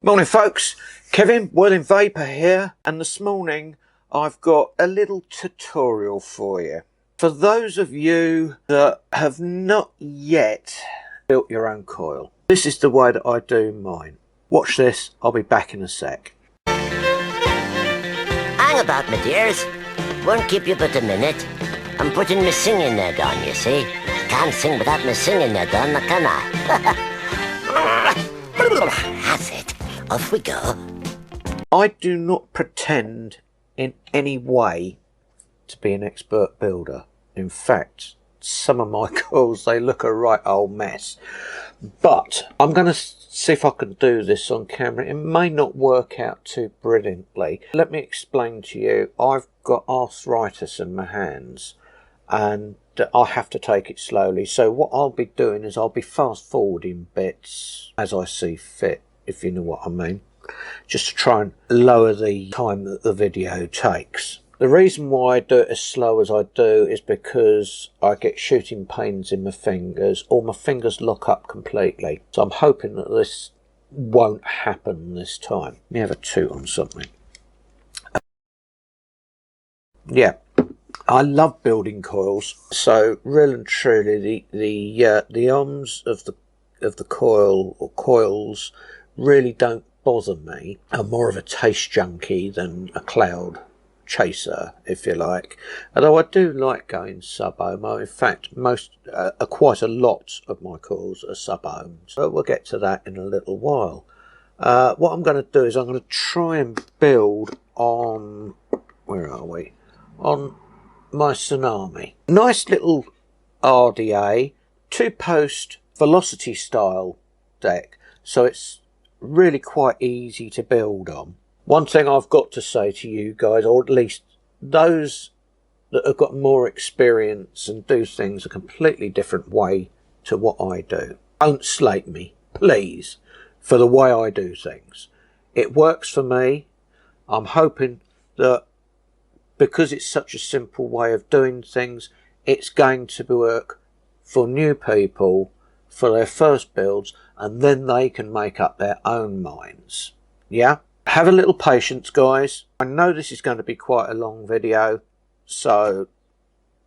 Morning folks, Kevin, World Vaper here, and this morning I've got a little tutorial for you. For those of you that have not yet built your own coil, this is the way that I do mine. Watch this, I'll be back in a sec. Hang about, my dears. Won't keep you but a minute. I'm putting my singing net on, you see. Can't sing without my singing net on, can I? That's it. Off we go. I do not pretend in any way to be an expert builder. In fact, some of my coils, they look a right old mess. But I'm going to see if I can do this on camera. It may not work out too brilliantly. Let me explain to you. I've got arthritis in my hands and I have to take it slowly. So what I'll be doing is I'll be fast forwarding bits as I see fit, if you know what I mean, just to try and lower the time that the video takes. The reason why I do it as slow as I do is because I get shooting pains in my fingers, or my fingers lock up completely. So I'm hoping that this won't happen this time. Let me have a toot on something. Yeah, I love building coils. So really and truly, the arms of the coil or coils really don't bother me. I'm more of a taste junkie than a cloud chaser, if you like, although I do like going sub-ohmo. In fact, quite a lot of my coils are sub-ohms, but we'll get to that in a little while. What I'm going to do is I'm going to try and build on, where are we, on my Tsunami. Nice little RDA 2-post velocity style deck, so it's really quite easy to build on. One thing I've got to say to you guys, or at least those that have got more experience and do things a completely different way to what I do, don't slate me, please, for the way I do things. It works for me. I'm hoping that because it's such a simple way of doing things, it's going to work for new people for their first builds, and then they can make up their own minds. Yeah? Have a little patience, guys. I know this is going to be quite a long video, so,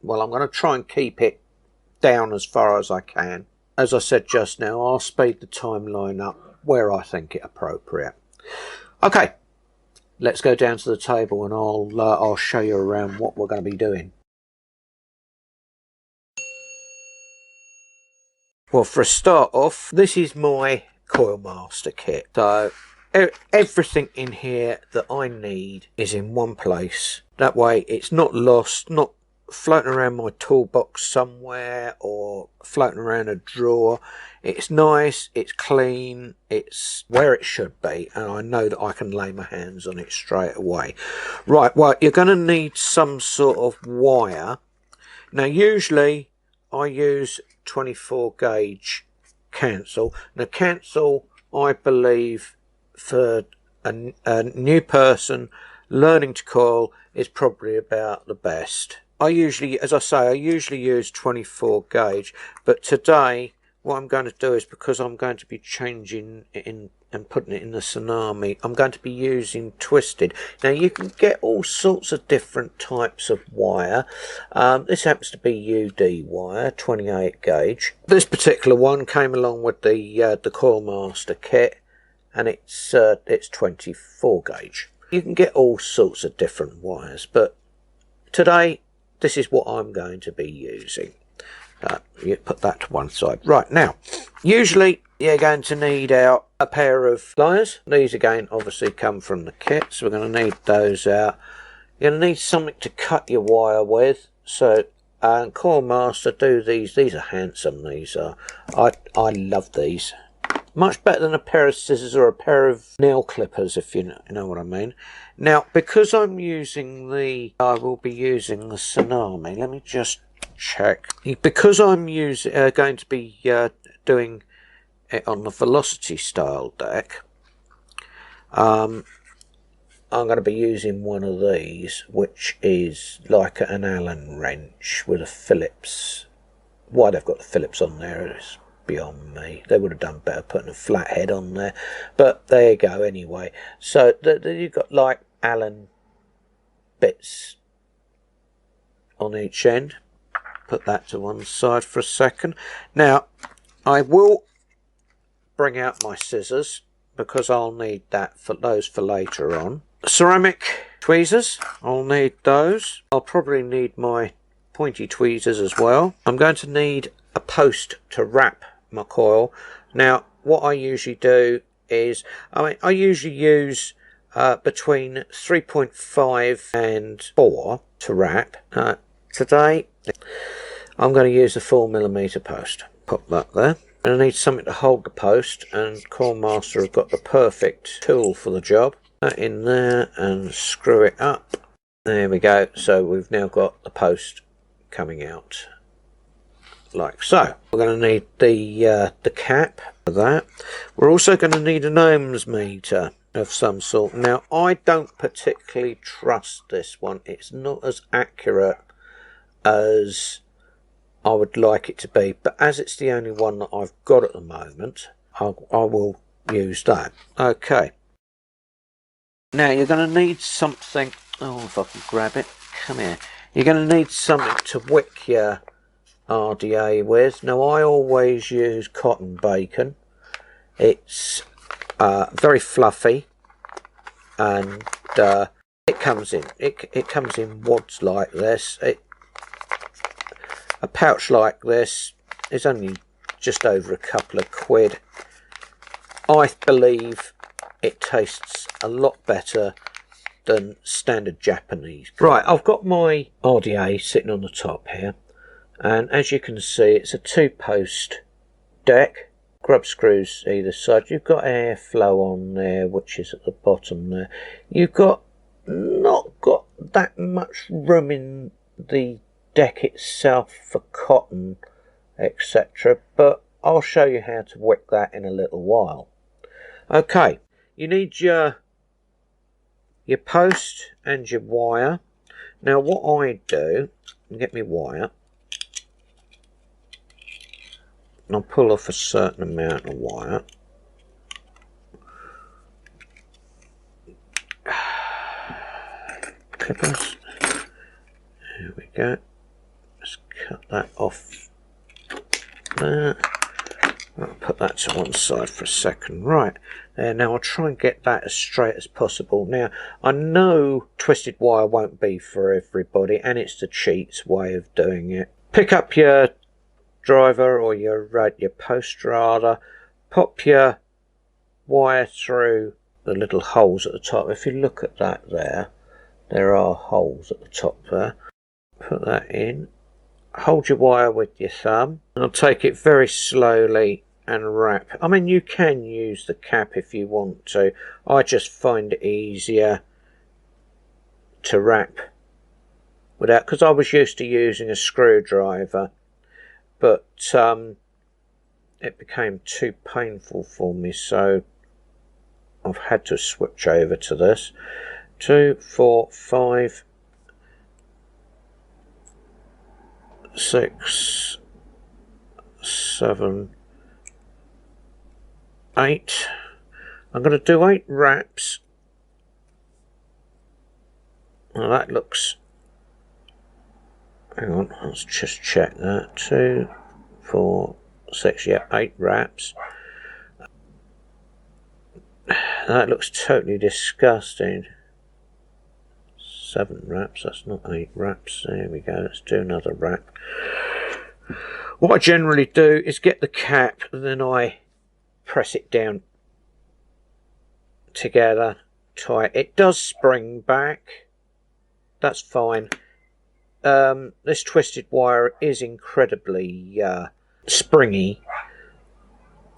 well, I'm going to try and keep it down as far as I can. As I said just now, I'll speed the timeline up where I think it appropriate. Okay, let's go down to the table and I'll show you around what we're going to be doing. Well, for a start off, this is my Coil Master kit. So everything in here that I need is in one place. That way it's not lost, not floating around my toolbox somewhere or floating around a drawer. It's nice, it's clean, it's where it should be, and I know that I can lay my hands on it straight away. Right, well, you're going to need some sort of wire. Now usually I use 24 gauge cancel. Now cancel, I believe, for a new person learning to coil is probably about the best. I usually, as I say, I usually use 24 gauge, but today what I'm going to do is, because I'm going to be changing it in and putting it in the Tsunami, I'm going to be using twisted. Now you can get all sorts of different types of wire. This happens to be UD wire, 28 gauge. This particular one came along with the Coil Master kit, and it's 24 gauge. You can get all sorts of different wires, but today this is what I'm going to be using. You put that to one side. Right, now, usually you're going to need out a pair of pliers. These again obviously come from the kit, so we're going to need those out. You're going to need something to cut your wire with. So Coil Master do these. These are handsome, these are. I love these. Much better than a pair of scissors or a pair of nail clippers, if you know what I mean. Now, because I will be using the Tsunami, let me just check. Because I'm going to be doing it on the velocity style deck, I'm going to be using one of these, which is like an Allen wrench with a Phillips. Why they've got the Phillips on there is beyond me. They would have done better putting a flat head on there, but there you go anyway. So you've got like Allen bits on each end. Put that to one side for a second. Now I will bring out my scissors because I'll need those for later on. Ceramic tweezers, I'll need those. I'll probably need my pointy tweezers as well. I'm going to need a post to wrap my coil. Now what I usually do is, I usually use between 3.5 and 4 to wrap. Today I'm going to use a 4mm post. Pop that there. And I need something to hold the post, and Coilmaster have got the perfect tool for the job. That in there and screw it up. There we go. So we've now got the post coming out like so. We're going to need the cap for that. We're also going to need an ohms meter of some sort. Now I don't particularly trust this one. It's not as accurate as I would like it to be, but as it's the only one that I've got at the moment, I will use that. Okay. Now you're going to need something. Oh, if I can grab it. Come here. You're going to need something to wick your RDA with. Now I always use cotton bacon. It's very fluffy, and it comes in wads like this. A pouch like this is only just over a couple of quid. I believe it tastes a lot better than standard Japanese. Right, I've got my RDA sitting on the top here, and as you can see it's a 2-post deck, grub screws either side. You've got airflow on there, which is at the bottom there. You've not got that much room in the deck itself for cotton, etc., but I'll show you how to wick that in a little while. Okay, you need your post and your wire. Now what I do, get me wire, and I'll pull off a certain amount of wire. Clippers. There we go. Let's cut that off there. I'll put that to one side for a second. Right, now I'll try and get that as straight as possible. Now, I know twisted wire won't be for everybody, and it's the cheats way of doing it. Pick up your driver, or your post rather, pop your wire through the little holes at the top. If you look at that there are holes at the top there. Put that in. Hold your wire with your thumb, and I'll take it very slowly and wrap. I mean, you can use the cap if you want to. I just find it easier to wrap without, because I was used to using a screwdriver, but it became too painful for me, so I've had to switch over to this. 2, 4, 5, 6, 7, 8. I'm going to do 8 wraps. Now that looks, hang on, let's just check that. 2, 4, 6, yeah, 8 wraps. That looks totally disgusting. 7 wraps, that's not 8 wraps. There we go, let's do another wrap. What I generally do is get the cap, and then I press it down together tight. It does spring back, that's fine. This twisted wire is incredibly springy,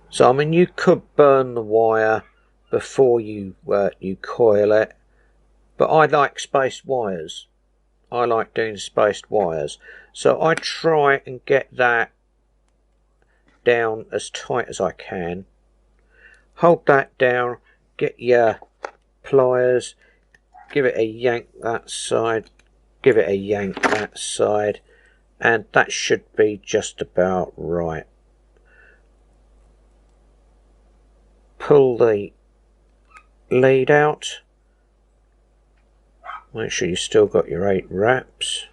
so I mean you could burn the wire before you coil it, but I like spaced wires. I like doing spaced wires, so I try and get that down as tight as I can. Hold that down, get your pliers, give it a yank that side, give it a yank that side, and that should be just about right. pull the lead out. Make sure you've still got your 8 wraps.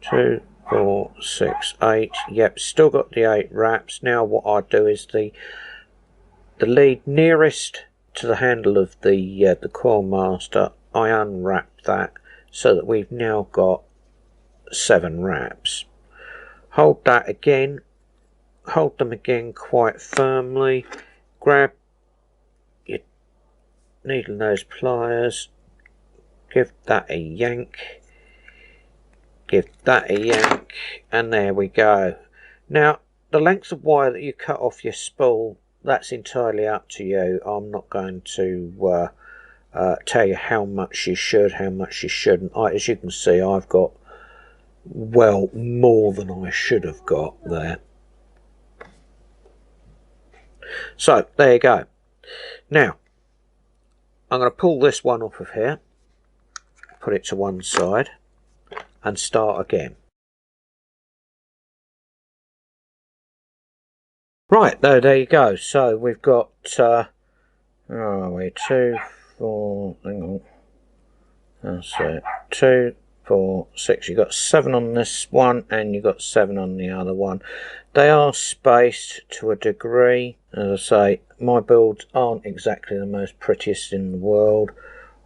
2, 4, 6, 8. Yep, still got the 8 wraps. Now what I do is the lead nearest to the handle of the coil master, I unwrap that so that we've now got 7 wraps. Hold that again. Hold them again quite firmly. Grab your needle nose pliers. Give that a yank. Give that a yank. And there we go. Now, the length of wire that you cut off your spool, that's entirely up to you. I'm not going to tell you how much you should, how much you shouldn't. As you can see, I've got, well, more than I should have got there. So, there you go. Now, I'm going to pull this one off of here, put it to one side, and start again. Right, there you go. So, we've got, where are we? 2, 4, hang on. That's it. 2, 4, 6. You've got 7 on this one, and you've got 7 on the other one. They are spaced to a degree. As I say, my builds aren't exactly the most prettiest in the world,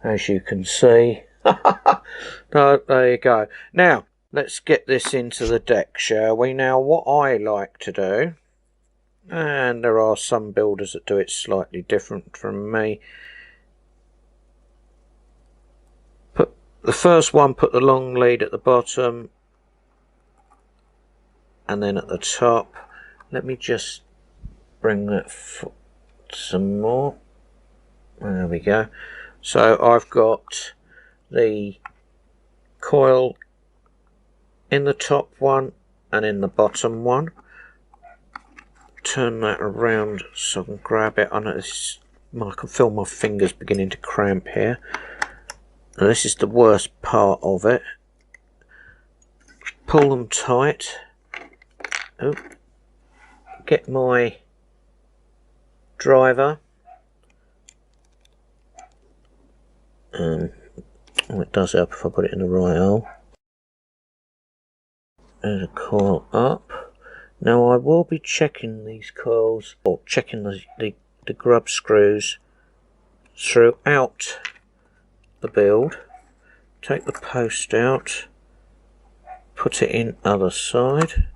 as you can see. There you go. Now, let's get this into the deck, shall we? Now, what I like to do, and there are some builders that do it slightly different from me. Put the first one, put the long lead at the bottom, and then at the top. Let me just bring that some more. There we go. So I've got the coil in the top one and in the bottom one. Turn that around so I can grab it. I know this, I can feel my fingers beginning to cramp here. And this is the worst part of it. Pull them tight. Oh, get my driver. Oh, it does help if I put it in the right hole. There's a coil up. Now I will be checking these coils, or checking the grub screws throughout the build. Take the post out, put it in other side.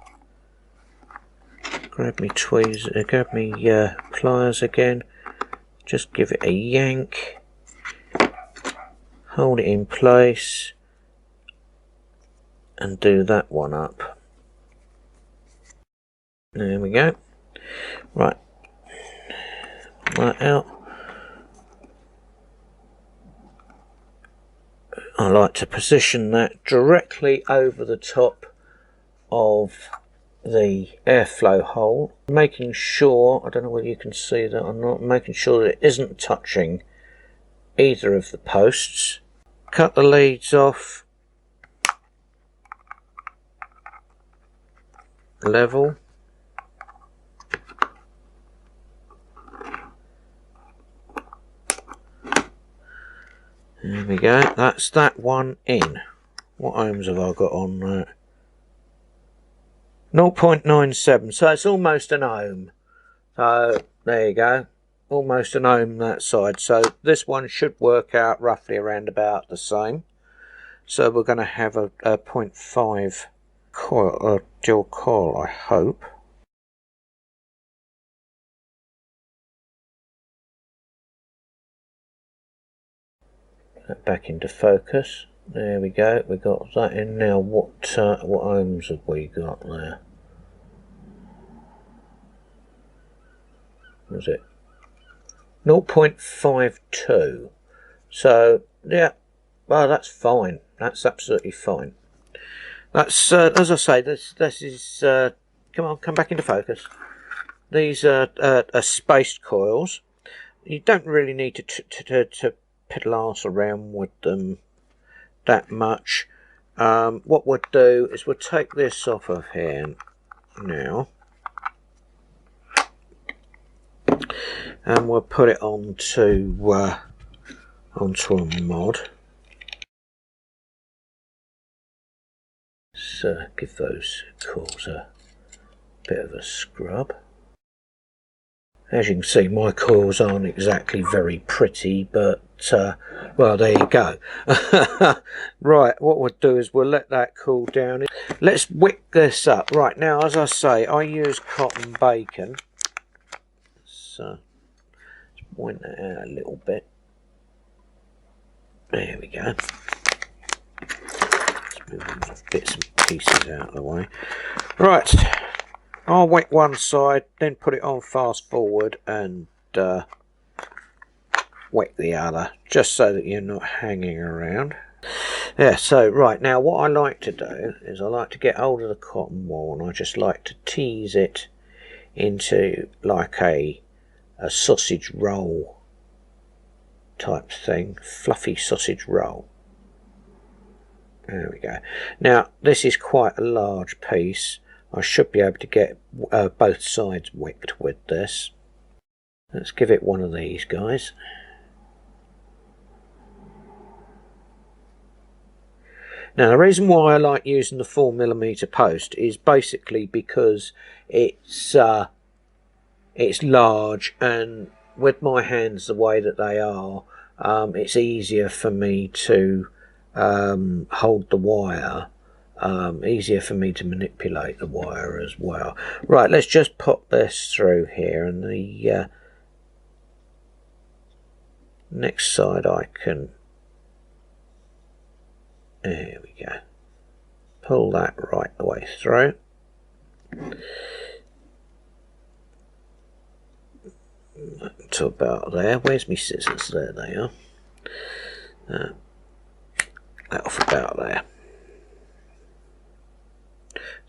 Grab me tweezers, grab me pliers again. Just give it a yank. Hold it in place, and do that one up. There we go. Right, that out. I like to position that directly over the top of the airflow hole, making sure, I don't know whether you can see that or not, making sure that it isn't touching either of the posts. Cut the leads off, level. There we go, that's that one in. What ohms have I got on that? 0.97, so it's almost an ohm. So there you go, almost an ohm that side. So this one should work out roughly around about the same. So we're going to have a 0.5 coil, dual coil, I hope. That back into focus. There we go. We got that in now. What ohms have we got there? What was it? 0.52. So yeah, well, that's fine. That's absolutely fine. That's as I say. This is come on, come back into focus. These are spaced coils. You don't really need to piddle arse around with them that much. What we'll do is we'll take this off of here now, and we'll put it onto a mod. So give those coils a bit of a scrub. As you can see, my coils aren't exactly very pretty, but well, there you go. Right, what we'll do is we'll let that cool down. Let's wick this up. Right, now, as I say, I use cotton bacon. So let's point that out a little bit. There we go. Let's move these bits and pieces out of the way. Right, I'll wick one side, then put it on fast forward and wick the other, just so that you're not hanging around. Yeah, so right, now what I like to do is I like to get hold of the cotton wool and I just like to tease it into like a sausage roll type thing, fluffy sausage roll. There we go. Now this is quite a large piece. I should be able to get both sides wicked with this. Let's give it one of these guys. Now the reason why I like using the 4mm post is basically because it's large, and with my hands the way that they are, it's easier for me to hold the wire. Easier for me to manipulate the wire as well. Right, let's just pop this through here, and the next side I can, there we go, pull that right the way through. To about there. Where's my scissors? There they are. That off about there.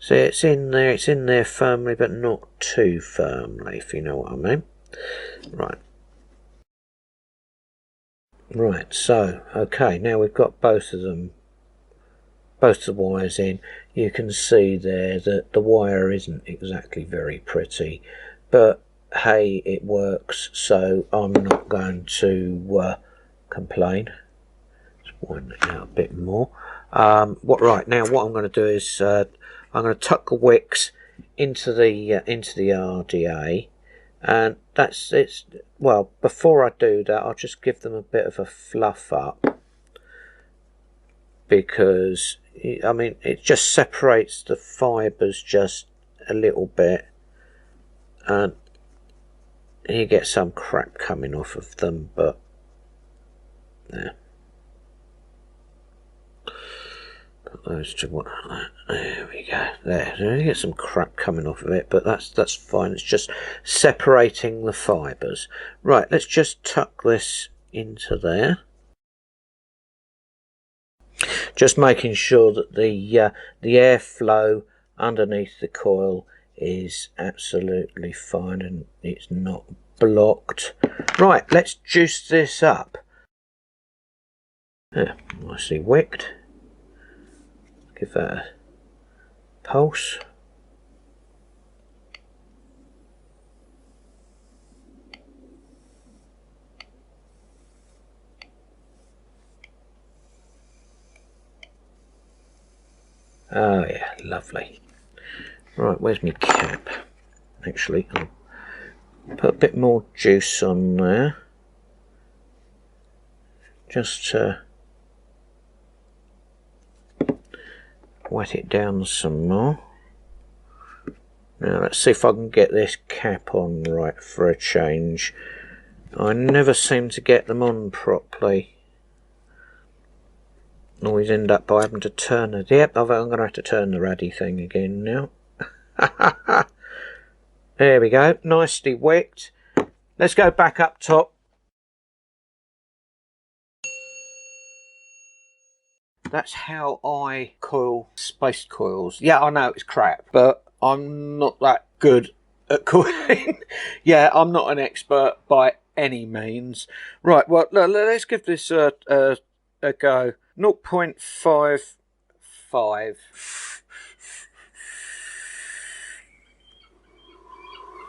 See, it's in there firmly, but not too firmly, if you know what I mean. Right. Right, so, okay, now we've got both of them, both the wires in. You can see there that the wire isn't exactly very pretty, but hey, it works, so I'm not going to complain. Let's widen it out a bit more. Right now, what I'm going to do is I'm going to tuck the wicks into the RDA, and that's it. Well, before I do that, I'll just give them a bit of a fluff up, because I mean it just separates the fibres just a little bit, and you get some crap coming off of them, but there. Put those to what? There we go. There, you get some crap coming off of it, but that's fine. It's just separating the fibres. Right, let's just tuck this into there. Just making sure that the airflow underneath the coil is absolutely fine and it's not blocked. Right, let's juice this up. Yeah, nicely wicked. Give that a pulse. Oh yeah, lovely. Right, where's my cap? Actually, I'll put a bit more juice on there, just to wet it down some more. Now let's see if I can get this cap on right for a change. I never seem to get them on properly. Always end up by having to turn it. Yep, I'm going to have to turn the raddy thing again now. There we go, nicely wicked. Let's go back up top. That's how I coil space coils. Yeah, I know it's crap, but I'm not that good at coiling. Yeah, I'm not an expert by any means. Right, well, let's give this a go. 0.55.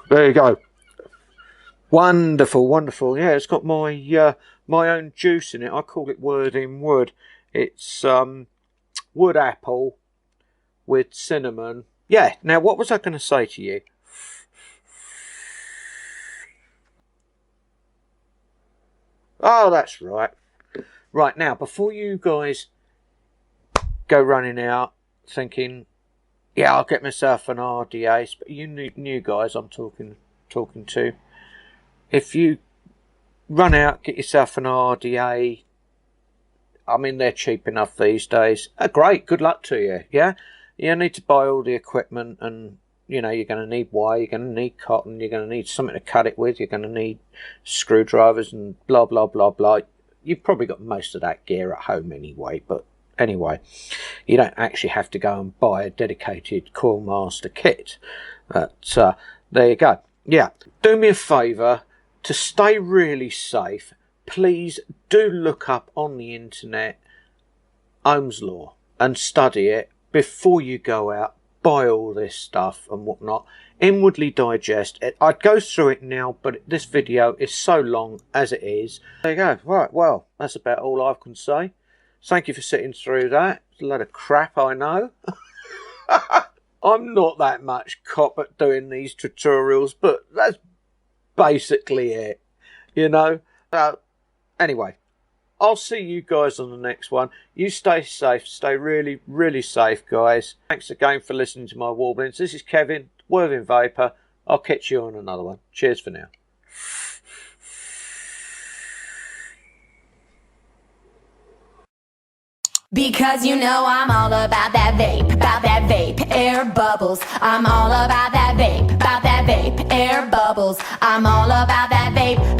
There you go. Wonderful, wonderful. Yeah, it's got my my own juice in it. I call it word in wood. It's wood apple with cinnamon. Yeah, now what was I going to say to you? Oh, that's right. Right, now, before you guys go running out thinking, yeah, I'll get myself an RDA, but you new guys I'm talking to, if you run out, get yourself an RDA, I mean, they're cheap enough these days. Great, good luck to you, yeah? You need to buy all the equipment, and, you know, you're going to need wire, you're going to need cotton, you're going to need something to cut it with, you're going to need screwdrivers and blah, blah, blah, blah. You've probably got most of that gear at home anyway, but anyway, you don't actually have to go and buy a dedicated Coil Master kit. But there you go. Yeah, do me a favour, to stay really safe, please do look up on the internet Ohm's law and study it before you go out, buy all this stuff and whatnot. Inwardly digest it. I'd go through it now, but this video is so long as it is. There you go. Right, well, that's about all I can say. Thank you for sitting through that. It's a load of crap, I know. I'm not that much cop at doing these tutorials, but that's basically it, you know. Anyway, I'll see you guys on the next one. You stay safe, stay really, really safe, guys. Thanks again for listening to my warblings. This is Kevin, Whirling Vaper. I'll catch you on another one. Cheers for now. Because you know I'm all about that vape, air bubbles. I'm all about that vape, air bubbles. I'm all about that vape.